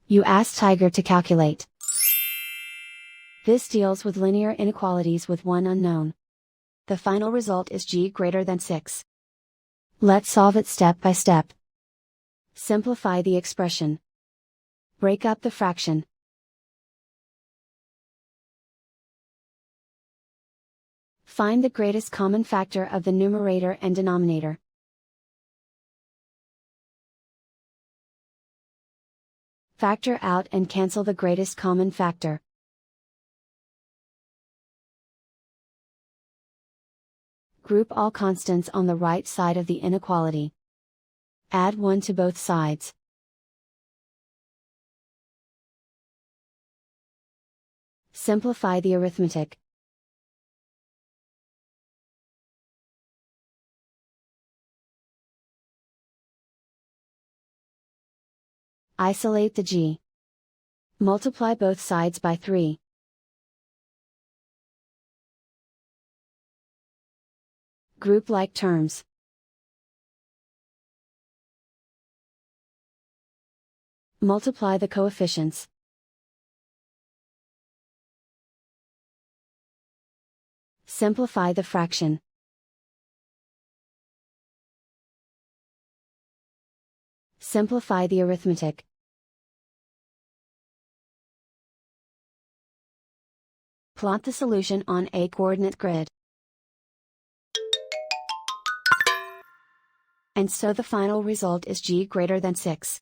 You ask Tiger to calculate. This deals with linear inequalities with one unknown. The final result is g greater than 6. Let's solve it step by step. Simplify the expression. Break up the fraction. Find the greatest common factor of the numerator and denominator. Factor out and cancel the greatest common factor. Group all constants on the right side of the inequality. Add 1 to both sides. Simplify the arithmetic. Isolate the g. Multiply both sides by 3. Group like terms. Multiply the coefficients. Simplify the fraction. Simplify the arithmetic. Plot the solution on a coordinate grid. And so the final result is g greater than 6.